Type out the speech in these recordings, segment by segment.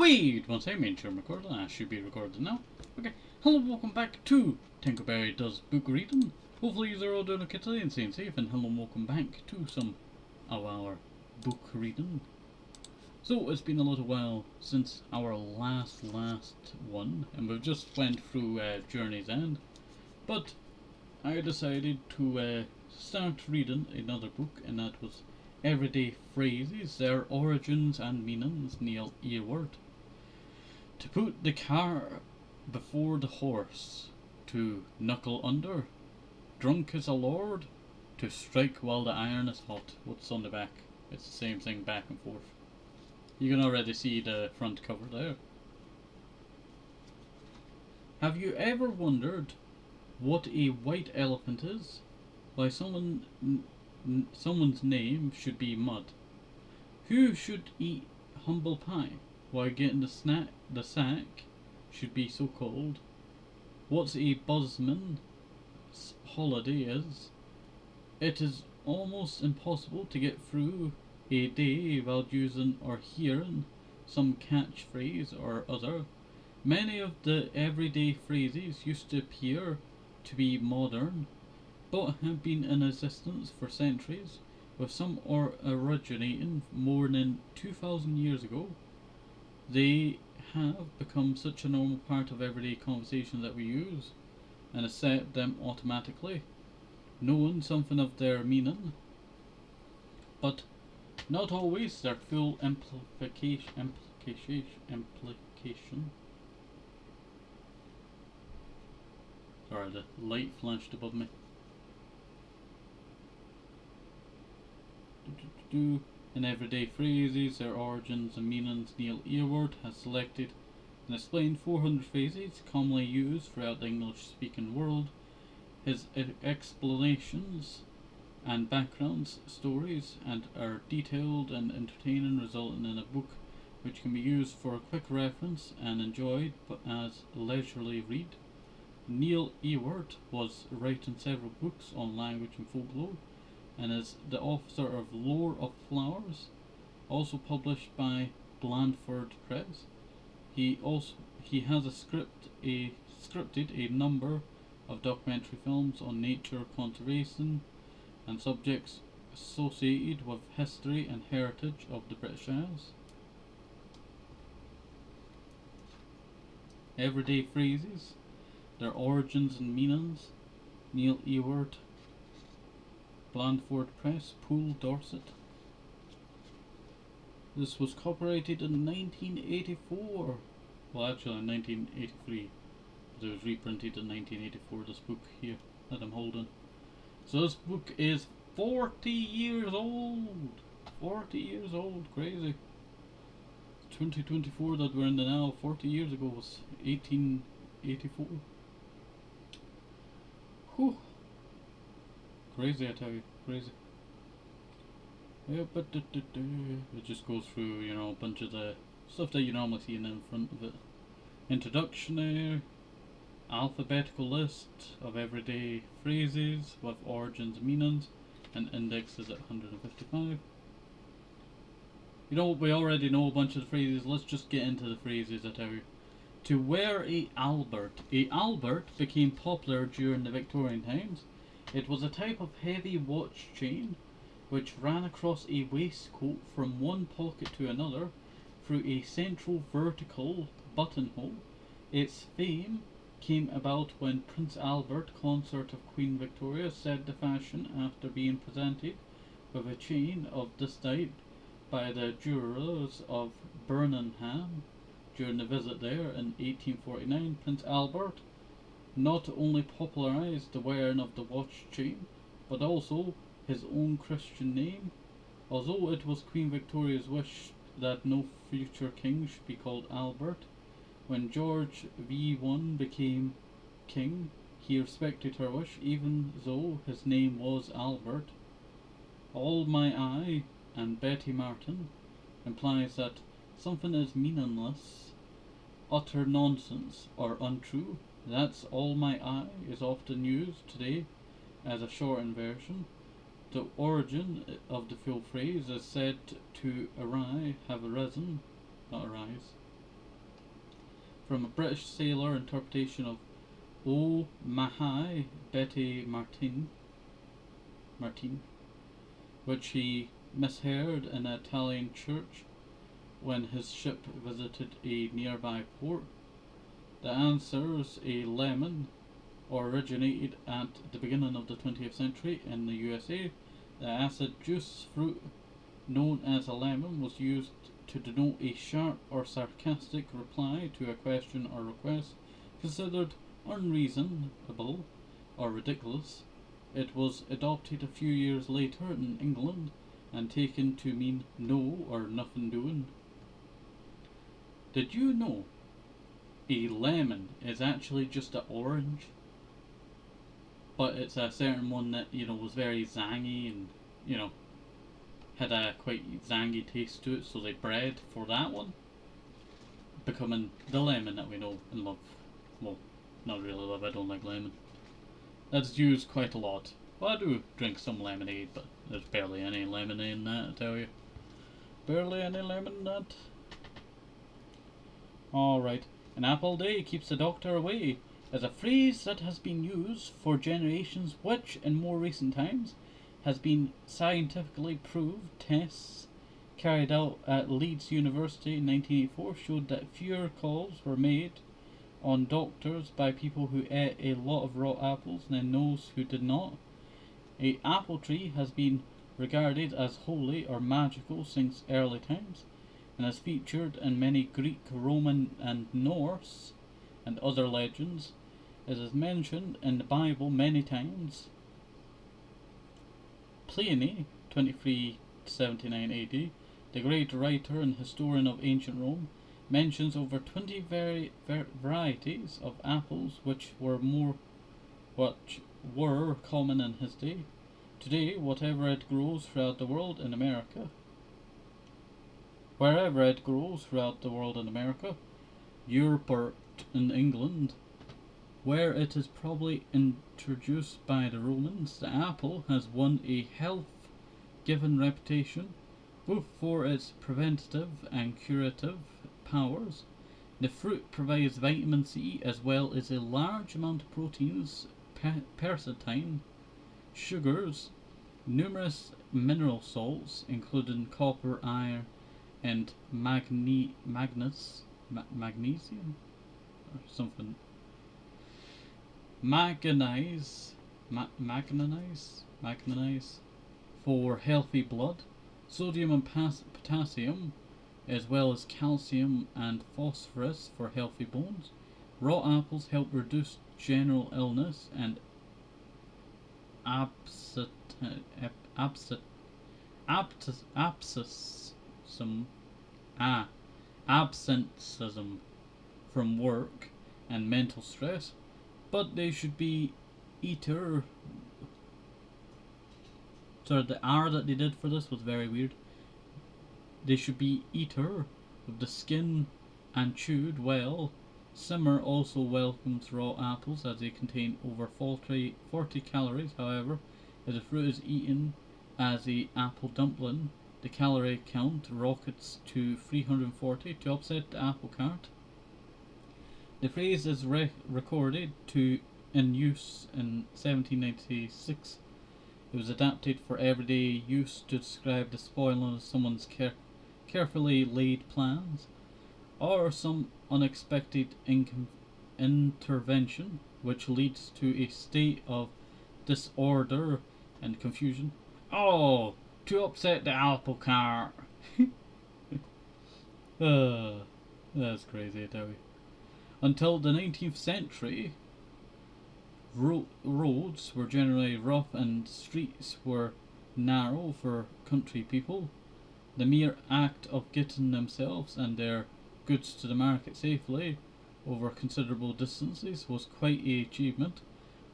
Wait, once I made sure I'm recording, I should be recording now. Okay, hello, welcome back to TenkoBerry Does Book Reading. Hopefully you're all doing okay today and staying safe, and hello, welcome back to some of our book reading. So, it's been a little while since our last one, and we've just went through Journey's End, but I decided to start reading another book, and that was Everyday Phrases, Their Origins and Meanings, Neil Ewart. To put the car before the horse, to knuckle under, drunk as a lord, to strike while the iron is hot. What's on the back? It's the same thing back and forth. You can already see the front cover there. Have you ever wondered what a white elephant is? Why someone's name should be Mud? Who should eat humble pie? Why getting the sack should be so cold? What's a buzzman's holiday is? It is almost impossible to get through a day without using or hearing some catchphrase or other. Many of the everyday phrases used to appear to be modern, but have been in existence for centuries, with some originating more than 2,000 years ago. They have become such a normal part of everyday conversation that we use and accept them automatically, knowing something of their meaning, but not always their full implication. Sorry, the light flashed above me. In everyday phrases, their origins and meanings, Neil Ewart has selected and explained 400 phrases commonly used throughout the English-speaking world. His explanations and background stories are detailed and entertaining, resulting in a book which can be used for a quick reference and enjoyed as a leisurely read. Neil Ewart was writing several books on language and folklore, and is the author of Lore of Flowers, also published by Blandford Press. He has scripted a number of documentary films on nature conservation and subjects associated with history and heritage of the British Isles. Everyday Phrases, Their Origins and Meanings, Neil Ewart, Blandford Press, Poole, Dorset. This was copyrighted in 1984. Well, actually in 1983. But it was reprinted in 1984, this book here that I'm holding. So this book is 40 years old. 40 years old, crazy. 2024 that we're in the now, 40 years ago was 1884. Whew. Crazy, I tell you, crazy. Yeah, but it just goes through, a bunch of the stuff that you normally see in the front of it. Introduction there, alphabetical list of everyday phrases with origins and meanings, and index is at 155. We already know a bunch of the phrases. Let's just get into the phrases, I tell you. To wear a albert. A albert became popular during the Victorian times. It was a type of heavy watch chain which ran across a waistcoat from one pocket to another through a central vertical buttonhole. Its fame came about when Prince Albert, consort of Queen Victoria, set the fashion after being presented with a chain of this type by the jewelers of Birmingham during the visit there in 1849. Prince Albert not only popularized the wearing of the watch chain, but also his own Christian name. Although it was Queen Victoria's wish that no future king should be called Albert, when George V1 became king, he respected her wish, even though his name was Albert. All my eye and Betty Martin implies that something is meaningless, utter nonsense, or untrue. That's all my eye is often used today as a shortened version. The origin of the full phrase is said to have arisen, not arise, from a British sailor interpretation of O Mahai Betty Martin, which he misheard in an Italian church when his ship visited a nearby port. The answers a lemon originated at the beginning of the 20th century in the USA. The acid juice fruit known as a lemon was used to denote a sharp or sarcastic reply to a question or request considered unreasonable or ridiculous. It was adopted a few years later in England and taken to mean no or nothing doing. Did you know a lemon is actually just an orange? But it's a certain one that, was very zangy and, had a quite zangy taste to it, so they bred for that one, becoming the lemon that we know and love. Well, not really love, I don't like lemon. That's used quite a lot. Well, I do drink some lemonade, but there's barely any lemonade in that, I tell you. Barely any lemon in that. Alright, an apple day keeps the doctor away is a phrase that has been used for generations, which in more recent times has been scientifically proved. Tests carried out at Leeds University in 1984 showed that fewer calls were made on doctors by people who ate a lot of raw apples than those who did not. A apple tree has been regarded as holy or magical since early times and has featured in many Greek, Roman and Norse and other legends. It is mentioned in the Bible many times. Pliny, 23-79 AD, the great writer and historian of ancient Rome, mentions over 20 varieties of apples which were common in his day. Today, wherever it grows throughout the world in America, Europe or in England, where it is probably introduced by the Romans, the apple has won a health-given reputation both for its preventative and curative powers. The fruit provides vitamin C as well as a large amount of proteins, quercetin, sugars, numerous mineral salts including copper, iron, and magnesium or something. Manganese for healthy blood, sodium and potassium, as well as calcium and phosphorus for healthy bones. Raw apples help reduce general illness and absenteeism from work and mental stress, but they should be the R that they did for this was very weird. They should be eaten with the skin and chewed well. Simmer also welcomes raw apples as they contain over 40 calories. However, if the fruit is eaten as a apple dumpling, the calorie count rockets to 340 to upset the apple cart. The phrase is recorded in use in 1796. It was adapted for everyday use to describe the spoiling of someone's carefully laid plans, or some unexpected intervention which leads to a state of disorder and confusion. Oh, to upset the apple cart. That's crazy, I tell you. Until the 19th century, roads were generally rough and streets were narrow for country people. The mere act of getting themselves and their goods to the market safely over considerable distances was quite an achievement.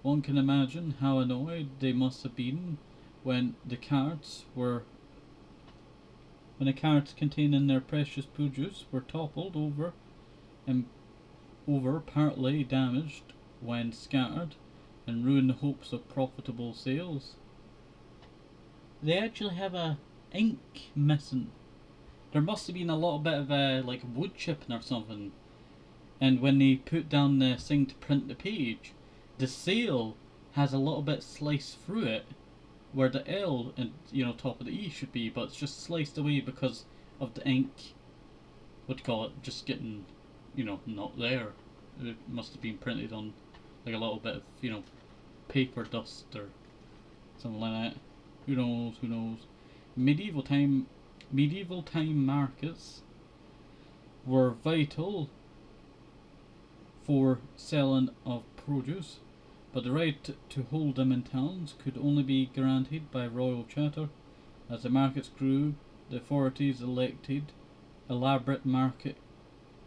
One can imagine how annoyed they must have been when the carts containing their precious produce were toppled over and partly damaged when scattered and ruined the hopes of profitable sales. They actually have a ink missing. There must have been a little bit of like wood chipping or something And when they put down the thing to print the page, the sail has a little bit sliced through it where the L and top of the E should be, but it's just sliced away because of the ink. What do you call it? Just getting, not there. It must have been printed on like a little bit of paper dust or something like that. Who knows? Who knows? Medieval time markets were vital for selling of produce, but the right to hold them in towns could only be granted by royal charter. As the markets grew, the authorities elected elaborate market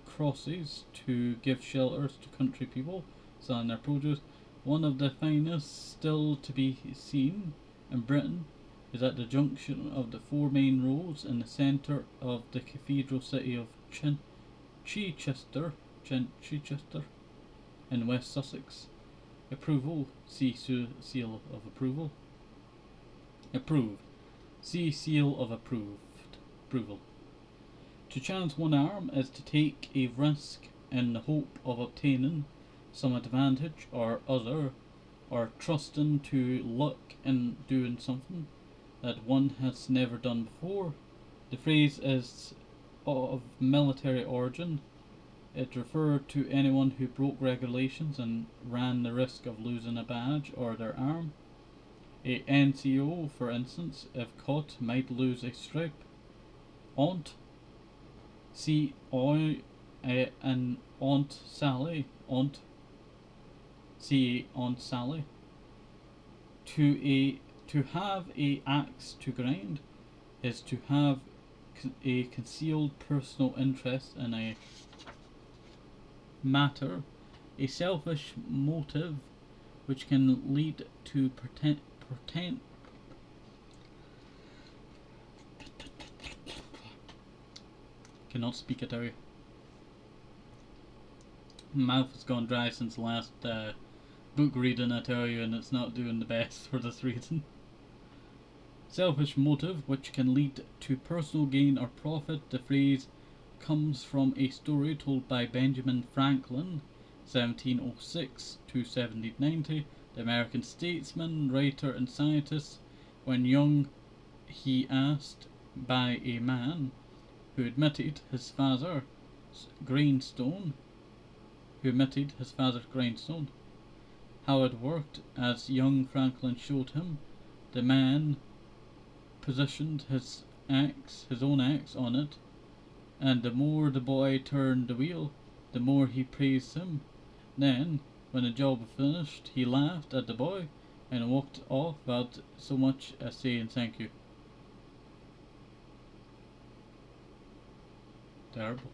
crosses to give shelters to country people selling their produce. One of the finest still to be seen in Britain is at the junction of the four main roads in the centre of the cathedral city of Chichester in West Sussex. Approval. See seal of approval. Approved. See seal of approval. To chance one arm is to take a risk in the hope of obtaining some advantage or other, or trusting to luck in doing something that one has never done before. The phrase is of military origin. It referred to anyone who broke regulations and ran the risk of losing a badge or their arm. A NCO, for instance, if caught, might lose a stripe. Aunt. See an Aunt Sally. Aunt. See Aunt Sally. To have a axe to grind is to have a concealed personal interest in a matter, a selfish motive which can lead to cannot speak it out. Mouth has gone dry since the last book reading, I tell you, and it's not doing the best for this reason. Selfish motive which can lead to personal gain or profit. The phrase comes from a story told by Benjamin Franklin, 1706 to 1790, the American statesman, writer, and scientist. When young, he asked by a man who admitted his father's grindstone, how it worked. As young Franklin showed him, the man positioned his own axe on it, and the more the boy turned the wheel, the more he praised him. Then, when the job was finished, he laughed at the boy and walked off without so much as saying thank you. Terrible.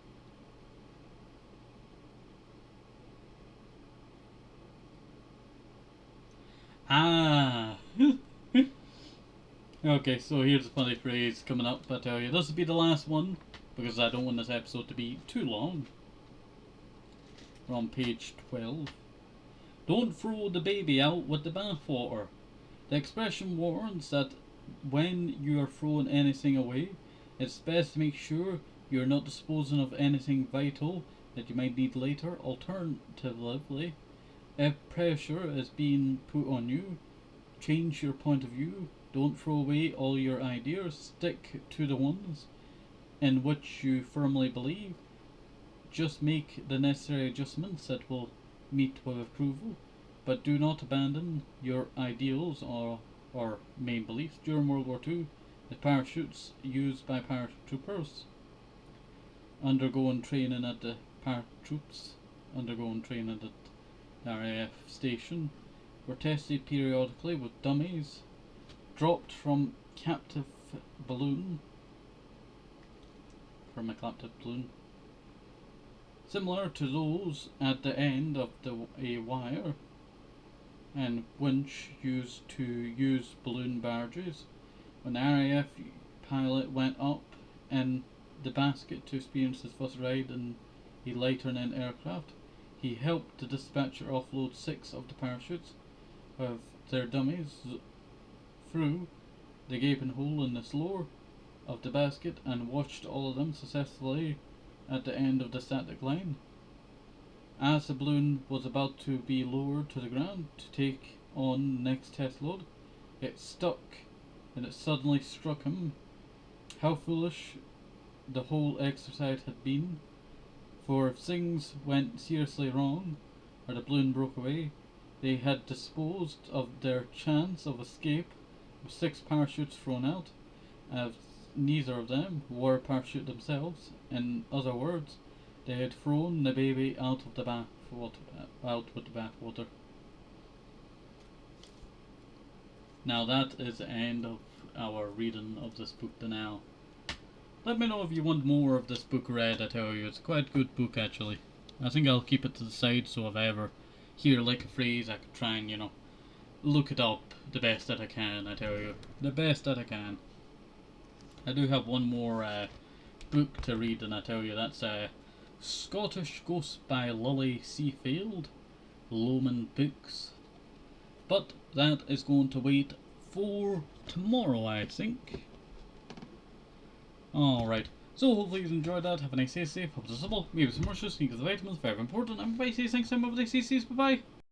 Ah! Okay, so here's a funny phrase coming up. I tell you, this will be the last one because I don't want this episode to be too long. We're on page 12. Don't throw the baby out with the bathwater. The expression warns that when you are throwing anything away, it's best to make sure you're not disposing of anything vital that you might need later. Alternatively, if pressure is being put on you, change your point of view. Don't throw away all your ideas. Stick to the ones in which you firmly believe. Just make the necessary adjustments that will meet with approval, but do not abandon your ideals or main beliefs. During World War II, the parachutes used by paratroopers undergoing training at the RAF station were tested periodically with dummies dropped from a captive balloon, similar to those at the end of a wire and winch used to use balloon barges. When the RAF pilot went up in the basket to experience his first ride in a lighter than aircraft, he helped the dispatcher offload 6 of the parachutes with their dummies through the gaping hole in the floor of the basket and watched all of them successfully at the end of the static line. As the balloon was about to be lowered to the ground to take on the next test load, it stuck and it suddenly struck him. How foolish the whole exercise had been, for if things went seriously wrong, or the balloon broke away, they had disposed of their chance of escape with 6 parachutes thrown out, as neither of them wore a parachute themselves. In other words, they had thrown the baby out with the bathwater. Now that is the end of our reading of this book now. Let me know if you want more of this book read. I tell you, it's quite a good book actually. I think I'll keep it to the side, so if I ever hear like a phrase, I could try and, look it up the best that I can. I tell you, the best that I can. I do have one more book to read, and I tell you, that's Scottish Ghost by Lily Seafield, Lomond Books. But that is going to wait for tomorrow, I think. Alright, so hopefully you enjoyed that. Have a nice day, safe, hope it's simple, maybe some more shit, sneak the vitamins, very important, and bye, see you next time, bye bye.